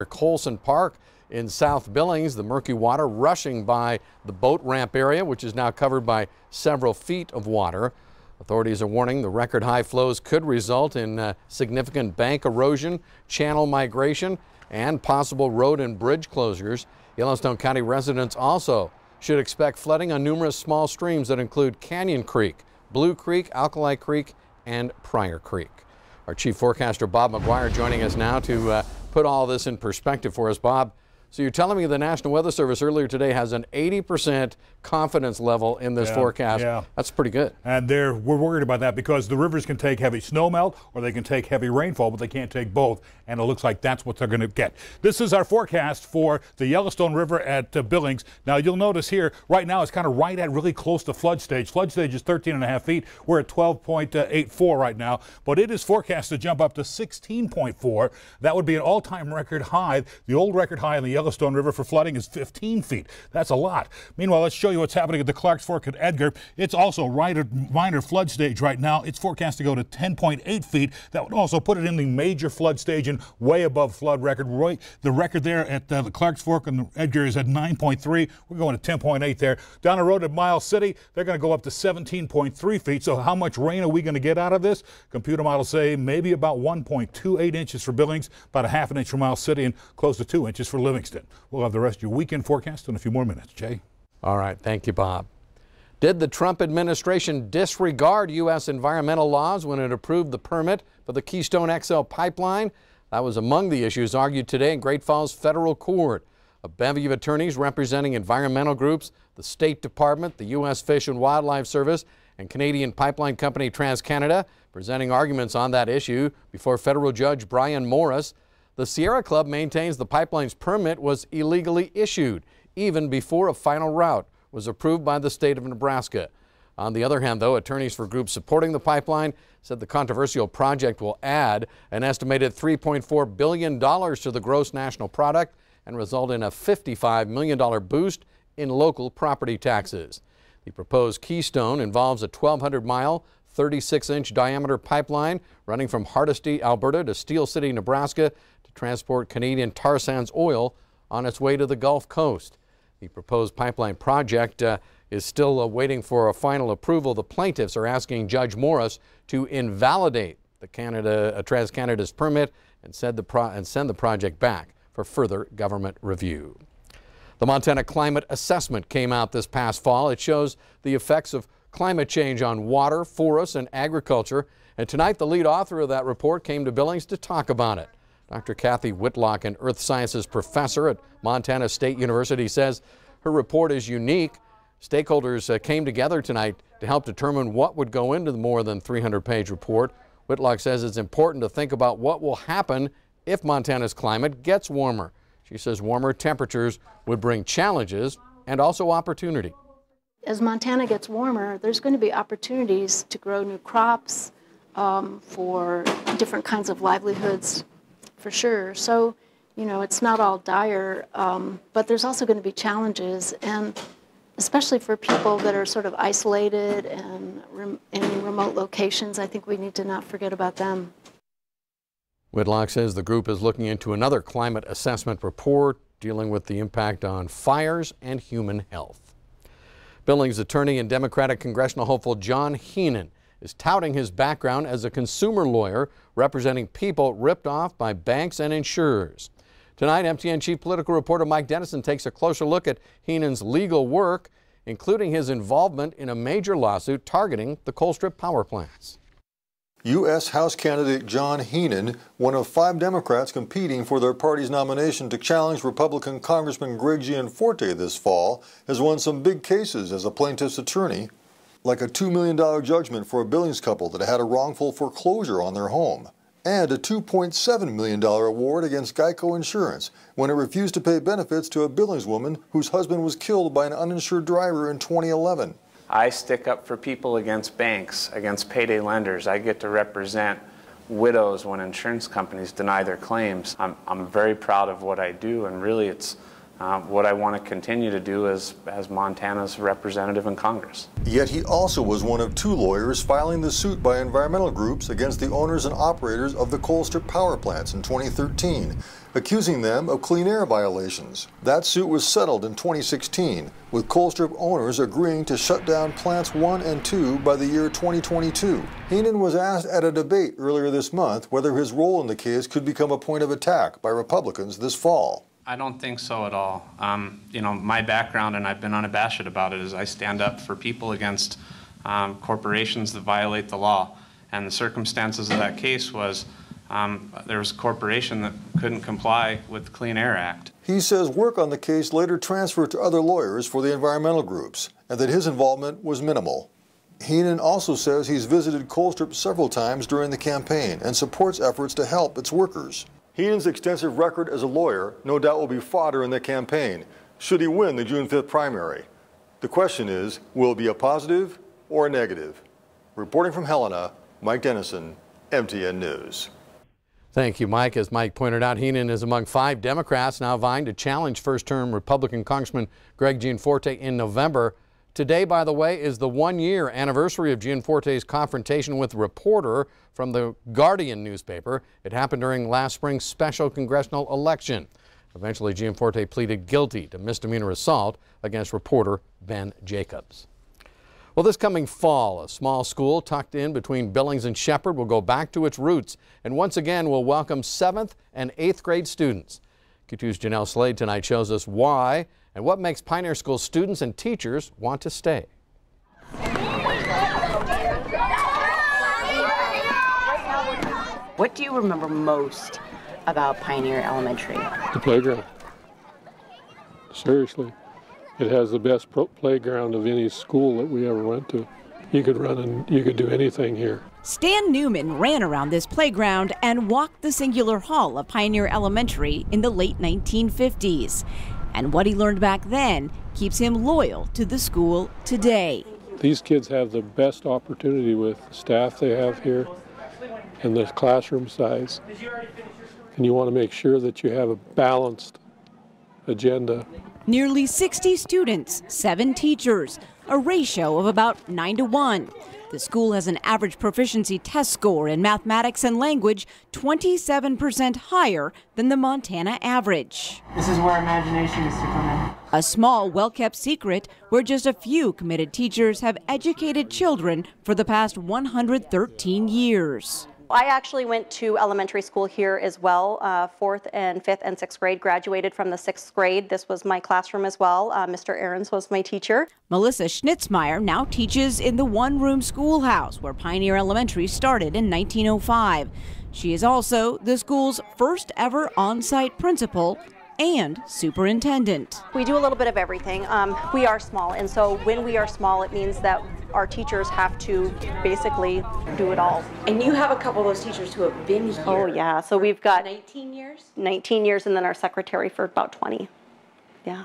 Colson Park in South Billings, the murky water rushing by the boat ramp area, which is now covered by several feet of water. Authorities are warning the record high flows could result in significant bank erosion, channel migration, and possible road and bridge closures. Yellowstone County residents also should expect flooding on numerous small streams that include Canyon Creek, Blue Creek, Alkali Creek, and Pryor Creek. Our chief forecaster Bob McGuire joining us now to put all this in perspective for us. Bob, so you're telling me the National Weather Service earlier today has an 80% confidence level in this forecast. Yeah. That's pretty good. And we're worried about that because the rivers can take heavy snowmelt or they can take heavy rainfall, but they can't take both. And it looks like that's what they're going to get. This is our forecast for the Yellowstone River at Billings. Now, you'll notice here, right now, it's kind of right at really close to flood stage. Flood stage is 13.5 feet. We're at 12.84 right now, but it is forecast to jump up to 16.4. That would be an all-time record high. The old record high in the Yellowstone River for flooding is 15 feet. That's a lot. Meanwhile, let's show you what's happening at the Clarks Fork at Edgar. It's also right at minor flood stage right now. It's forecast to go to 10.8 feet. That would also put it in the major flood stage and way above flood record. The record there at the Clarks Fork and Edgar is at 9.3. We're going to 10.8 there. Down the road at Miles City, they're going to go up to 17.3 feet. So how much rain are we going to get out of this? Computer models say maybe about 1.28 inches for Billings, about a half an inch for Miles City, and close to 2 inches for Livingston. We'll have the rest of your weekend forecast in a few more minutes. Jay? All right. Thank you, Bob. Did the Trump administration disregard U.S. environmental laws when it approved the permit for the Keystone XL pipeline? That was among the issues argued today in Great Falls federal court. A bevy of attorneys representing environmental groups, the State Department, the U.S. Fish and Wildlife Service, and Canadian pipeline company TransCanada presenting arguments on that issue before federal judge Brian Morris. The Sierra Club maintains the pipeline's permit was illegally issued even before a final route was approved by the state of Nebraska. On the other hand, though, attorneys for groups supporting the pipeline said the controversial project will add an estimated $3.4 billion to the gross national product and result in a $55 million boost in local property taxes. The proposed Keystone involves a 1,200-mile, 36-inch diameter pipeline running from Hardisty, Alberta to Steel City, Nebraska to transport Canadian tar sands oil on its way to the Gulf Coast. The proposed pipeline project is still waiting for a final approval. The plaintiffs are asking Judge Morris to invalidate the TransCanada's permit and send the project back for further government review. The Montana Climate Assessment came out this past fall. It shows the effects of climate change on water, forests, and agriculture. And tonight, the lead author of that report came to Billings to talk about it. Dr. Kathy Whitlock, an earth sciences professor at Montana State University, says her report is unique. Stakeholders came together tonight to help determine what would go into the more than 300-page report. Whitlock says it's important to think about what will happen if Montana's climate gets warmer. She says warmer temperatures would bring challenges and also opportunity. As Montana gets warmer, there's going to be opportunities to grow new crops for different kinds of livelihoods, for sure. So, you know, it's not all dire, but there's also going to be challenges, and especially for people that are sort of isolated and in remote locations, I think we need to not forget about them. Whitlock says the group is looking into another climate assessment report dealing with the impact on fires and human health. Billings attorney and Democratic congressional hopeful John Heenan is touting his background as a consumer lawyer representing people ripped off by banks and insurers. Tonight, MTN chief political reporter Mike Dennison takes a closer look at Heenan's legal work, including his involvement in a major lawsuit targeting the Colstrip power plants. U.S. House candidate John Heenan, one of 5 Democrats competing for their party's nomination to challenge Republican Congressman Greg Gianforte this fall, has won some big cases as a plaintiff's attorney, like a $2 million judgment for a Billings couple that had a wrongful foreclosure on their home, and a $2.7 million award against Geico Insurance when it refused to pay benefits to a Billings woman whose husband was killed by an uninsured driver in 2011. I stick up for people against banks, against payday lenders. I get to represent widows when insurance companies deny their claims. I'm very proud of what I do, and really it's what I want to continue to do as Montana's representative in Congress. Yet he also was one of 2 lawyers filing the suit by environmental groups against the owners and operators of the Colstrip power plants in 2013, accusing them of clean air violations. That suit was settled in 2016, with Colstrip owners agreeing to shut down plants 1 and 2 by the year 2022. Heenan was asked at a debate earlier this month whether his role in the case could become a point of attack by Republicans this fall. I don't think so at all. You know, my background, and I've been unabashed about it, is I stand up for people against corporations that violate the law. And the circumstances of that case was there was a corporation that couldn't comply with the Clean Air Act. He says work on the case later transferred to other lawyers for the environmental groups, and that his involvement was minimal. Heenan also says he's visited Colstrip several times during the campaign and supports efforts to help its workers. Heenan's extensive record as a lawyer no doubt will be fodder in the campaign, should he win the June 5th primary. The question is, will it be a positive or a negative? Reporting from Helena, Mike Dennison, MTN News. Thank you, Mike. As Mike pointed out, Heenan is among 5 Democrats now vying to challenge first-term Republican Congressman Greg Gianforte in November. Today, by the way, is the 1-year anniversary of Gianforte's confrontation with a reporter from the Guardian newspaper. It happened during last spring's special congressional election. Eventually, Gianforte pleaded guilty to misdemeanor assault against reporter Ben Jacobs. Well, this coming fall, a small school tucked in between Billings and Shepherd will go back to its roots and once again will welcome 7th and 8th grade students. Q2's Janelle Slade tonight shows us why and what makes Pioneer School students and teachers want to stay. What do you remember most about Pioneer Elementary? The playground. Seriously. It has the best playground of any school that we ever went to. You could run and you could do anything here. Stan Newman ran around this playground and walked the singular hall of Pioneer Elementary in the late 1950s. And what he learned back then keeps him loyal to the school today. These kids have the best opportunity with the staff they have here and the classroom size. And you want to make sure that you have a balanced agenda. Nearly 60 students, 7 teachers, a ratio of about 9-to-1. The school has an average proficiency test score in mathematics and language 27% higher than the Montana average. This is where imagination is to come in. A small, well-kept secret where just a few committed teachers have educated children for the past 113 years. I actually went to elementary school here as well, 4th and 5th and 6th grade, graduated from the 6th grade. This was my classroom as well. Mr. Ahrens was my teacher. Melissa Schnitzmeyer now teaches in the one-room schoolhouse where Pioneer Elementary started in 1905. She is also the school's first ever on-site principal and superintendent. We do a little bit of everything. We are small, and so when we are small, it means that our teachers have to basically do it all. And you have a couple of those teachers who have been here. Oh yeah, so we've got 19 years? 19 years, and then our secretary for about 20. Yeah,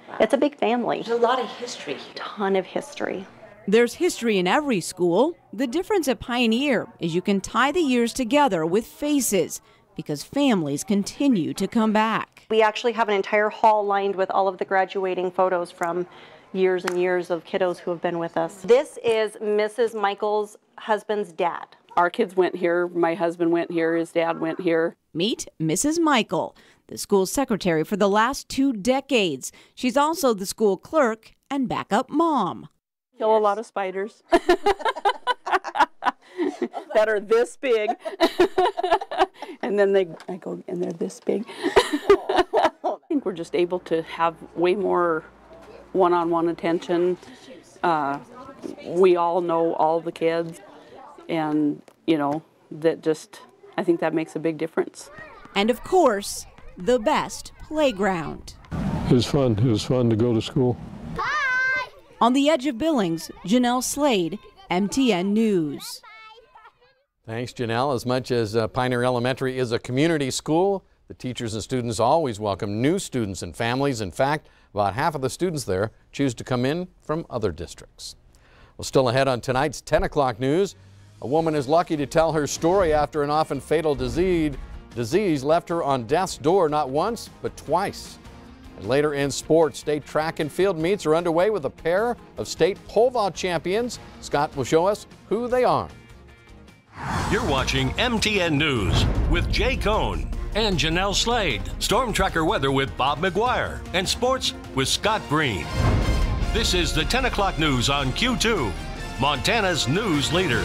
wow. It's a big family. There's a lot of history here. Ton of history. There's history in every school. The difference at Pioneer is you can tie the years together with faces because families continue to come back. We actually have an entire hall lined with all of the graduating photos from years and years of kiddos who have been with us. This is Mrs. Michael's husband's dad. Our kids went here, my husband went here, his dad went here. Meet Mrs. Michael, the school secretary for the last 2 decades. She's also the school clerk and backup mom. Kill a lot of spiders that are this big. And then I go, and they're this big. I think we're just able to have way more one-on-one attention. We all know all the kids, and you know, that just, I think that makes a big difference. And of course, the best playground. It was fun. It was fun to go to school. Hi. On the edge of Billings, Janelle Slade, MTN News. Thanks, Janelle. As much as Pioneer Elementary is a community school, the teachers and students always welcome new students and families. In fact, about half of the students there choose to come in from other districts. Well, still ahead on tonight's 10 o'clock news, a woman is lucky to tell her story after an often fatal disease left her on death's door not once, but twice. And later in sports, state track and field meets are underway with a pair of state pole vault champions. Scott will show us who they are. You're watching MTN News with Jay Kohn and Janelle Slade. Storm Tracker weather with Bob McGuire. And sports with Scott Green. This is the 10 o'clock news on Q2, Montana's news leader.